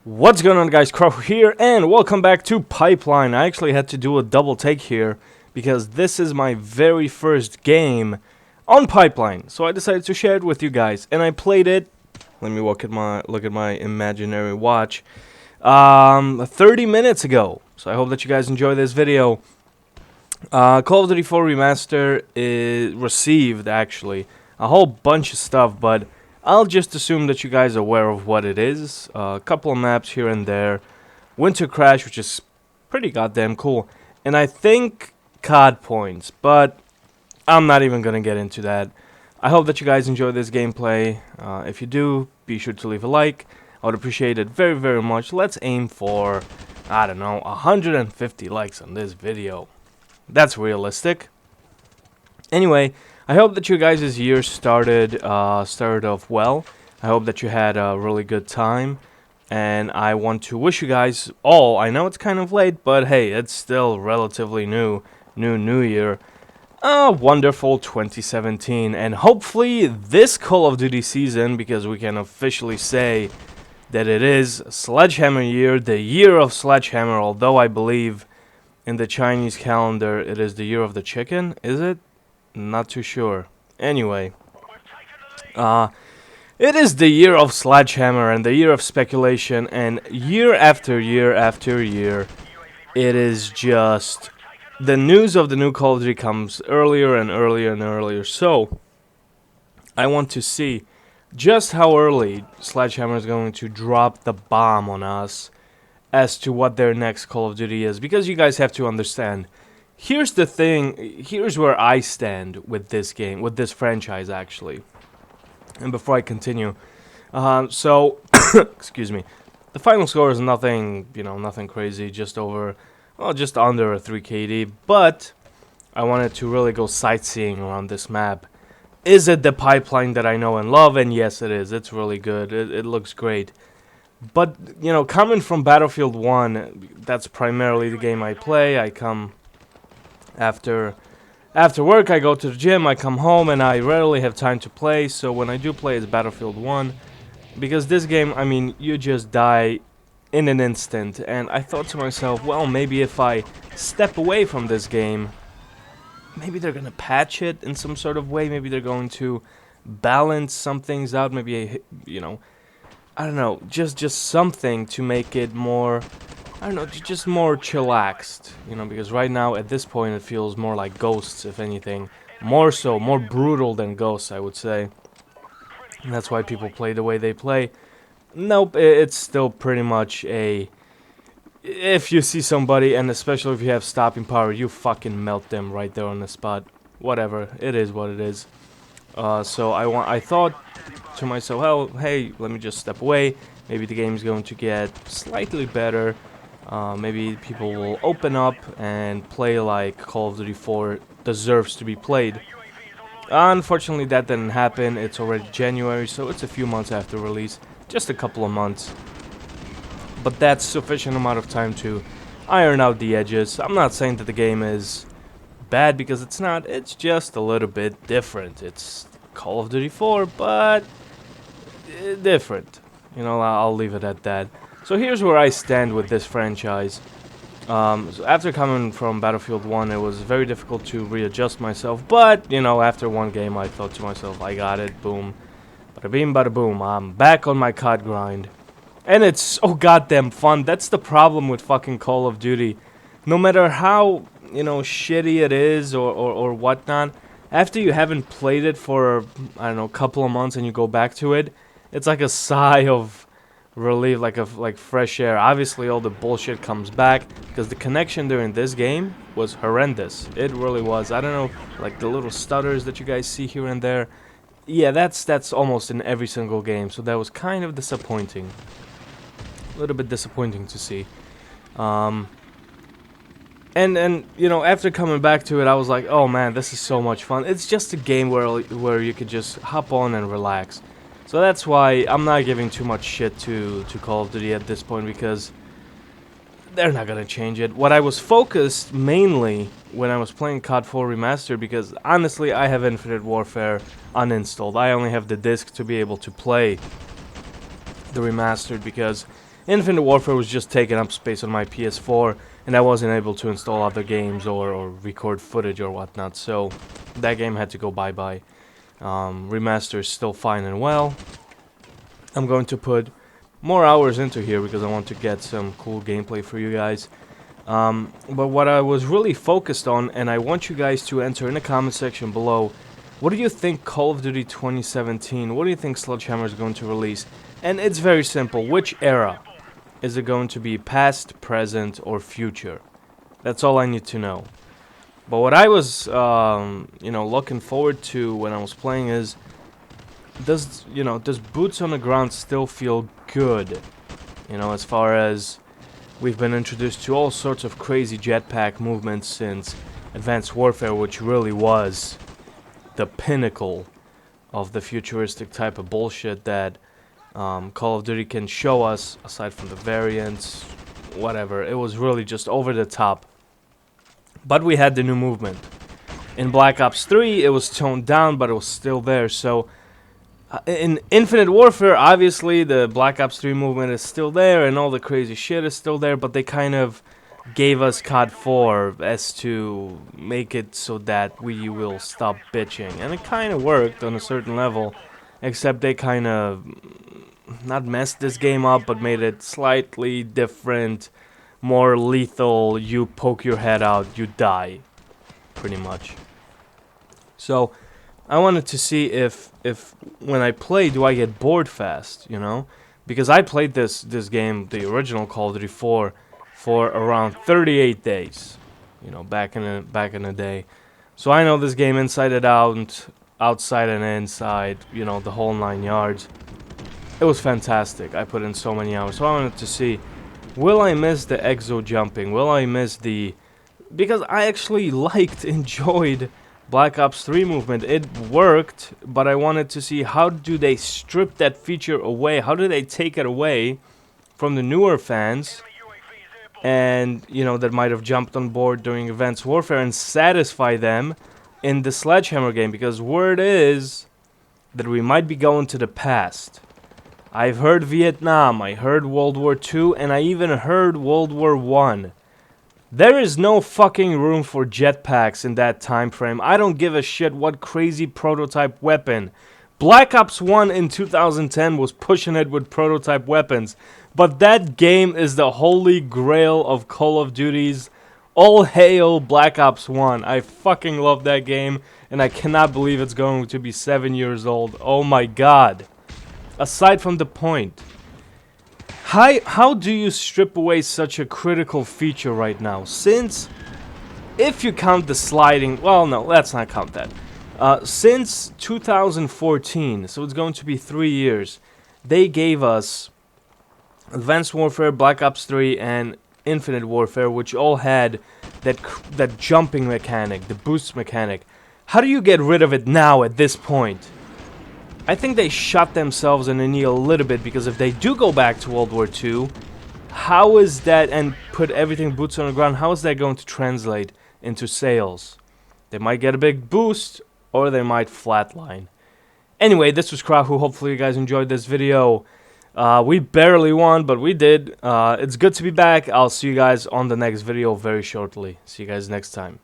What's going on, guys? Crow here, and welcome back to Pipeline. I actually had to do a double take here because this is my very first game on Pipeline, so I decided to share it with you guys. And I played it. Let me look at my imaginary watch. 30 minutes ago. So I hope that you guys enjoy this video. Call of Duty 4 Remaster is received actually a whole bunch of stuff, but I'll just assume that you guys are aware of what it is. A couple of maps here and there. Winter Crash, which is pretty goddamn cool. And I think COD points, but I'm not even going to get into that. I hope that you guys enjoy this gameplay. If you do, be sure to leave a like. I would appreciate it very, very much. Let's aim for, I don't know, 150 likes on this video. That's realistic. Anyway, I hope that you guys' year started off well. I hope that you had a really good time, and I want to wish you guys all, I know it's kind of late, but hey, it's still relatively new year, a wonderful 2017, and hopefully this Call of Duty season, because we can officially say that it is Sledgehammer year, the year of Sledgehammer, although I believe in the Chinese calendar it is the year of the chicken, is it? Not too sure. Anyway, it is the year of Sledgehammer and the year of speculation, and year after year after year, it is just the news of the new Call of Duty comes earlier and earlier and earlier. So, I want to see just how early Sledgehammer is going to drop the bomb on us as to what their next Call of Duty is, because you guys have to understand. Here's the thing, here's where I stand with this game, with this franchise actually. And before I continue, excuse me, the final score is nothing, nothing crazy, just under a 3 KD, but I wanted to really go sightseeing around this map. Is it the Pipeline that I know and love? And yes, it is. It's really good. It looks great. But, coming from Battlefield 1, that's primarily the game I play. I come after work, I go to the gym, I come home, and I rarely have time to play. So when I do play, it's Battlefield 1. Because this game, I mean, you just die in an instant. And I thought to myself, well, maybe if I step away from this game, maybe they're going to patch it in some sort of way. Maybe they're going to balance some things out. Maybe, I don't know, just something to make it more, I don't know, just more chillaxed, because right now at this point it feels more like Ghosts, if anything. More so, more brutal than Ghosts, I would say. And that's why people play the way they play. Nope, it's still pretty much if you see somebody, and especially if you have stopping power, you fucking melt them right there on the spot. Whatever, it is what it is. So I thought to myself, well, hey, let me just step away. Maybe the game's going to get slightly better. Maybe people will open up and play like Call of Duty 4 deserves to be played. Unfortunately, that didn't happen. It's already January, so it's a few months after release. Just a couple of months. But that's sufficient amount of time to iron out the edges. I'm not saying that the game is bad, because it's not. It's just a little bit different. It's Call of Duty 4, but different. I'll leave it at that. So here's where I stand with this franchise. So after coming from Battlefield 1, it was very difficult to readjust myself. But, after one game, I thought to myself, I got it, boom. Bada beam, bada boom. I'm back on my COD grind. And it's so goddamn fun. That's the problem with fucking Call of Duty. No matter how, shitty it is or whatnot, after you haven't played it for, I don't know, a couple of months and you go back to it, it's like a sigh of relief, like fresh air. Obviously, all the bullshit comes back, because the connection during this game was horrendous. It really was. I don't know, like the little stutters that you guys see here and there. Yeah, that's almost in every single game, so that was kind of disappointing. A little bit disappointing to see. And after coming back to it, I was like, oh man, this is so much fun. It's just a game where you could just hop on and relax. So that's why I'm not giving too much shit to Call of Duty at this point, because they're not gonna change it. What I was focused mainly when I was playing COD 4 Remastered, because honestly I have Infinite Warfare uninstalled. I only have the disc to be able to play the Remastered, because Infinite Warfare was just taking up space on my PS4, and I wasn't able to install other games or record footage or whatnot, so that game had to go bye-bye. Remaster is still fine and well. I'm going to put more hours into here because I want to get some cool gameplay for you guys. But what I was really focused on, and I want you guys to enter in the comment section below, what do you think Call of Duty 2017, what do you think Sledgehammer is going to release? And it's very simple. Which era? Is it going to be past, present, or future? That's all I need to know. But what I was, looking forward to when I was playing is, does Boots on the Ground still feel good? As far as we've been introduced to all sorts of crazy jetpack movements since Advanced Warfare, which really was the pinnacle of the futuristic type of bullshit that Call of Duty can show us, aside from the variants, whatever. It was really just over the top. But we had the new movement. In Black Ops 3, it was toned down, but it was still there. So, in Infinite Warfare, obviously, the Black Ops 3 movement is still there, and all the crazy shit is still there, but they kind of gave us COD 4 as to make it so that we will stop bitching. And it kind of worked on a certain level, except they kind of not messed this game up, but made it slightly different, more lethal. You poke your head out, you die, pretty much. So I wanted to see if when I play, do I get bored fast, because I played this game, the original Call of Duty 4, for around 38 days, back in the day. So I know this game inside and out, outside and inside, the whole 9 yards. It was fantastic. I put in so many hours. So I wanted to see, will I miss the exo jumping? Will I miss because I actually enjoyed Black Ops 3 movement. It worked, but I wanted to see how do they strip that feature away? How do they take it away from the newer fans? And, that might have jumped on board during Advanced Warfare and satisfy them in the Sledgehammer game. Because word is that we might be going to the past. I've heard Vietnam, I heard World War II, and I even heard World War I. There is no fucking room for jetpacks in that time frame. I don't give a shit what crazy prototype weapon. Black Ops 1 in 2010 was pushing it with prototype weapons. But that game is the holy grail of Call of Duty's. All hail Black Ops 1. I fucking love that game, and I cannot believe it's going to be 7 years old. Oh my god. Aside from the point, how do you strip away such a critical feature right now? Since, if you count the sliding, well, no, let's not count that. Since 2014, so it's going to be 3 years, they gave us Advanced Warfare, Black Ops 3, and Infinite Warfare, which all had that jumping mechanic, the boost mechanic. How do you get rid of it now at this point? I think they shot themselves in the knee a little bit, because if they do go back to World War II, how is that, and put everything boots on the ground, how is that going to translate into sales? They might get a big boost, or they might flatline. Anyway, this was Krahu. Hopefully you guys enjoyed this video. We barely won, but we did. It's good to be back. I'll see you guys on the next video very shortly. See you guys next time.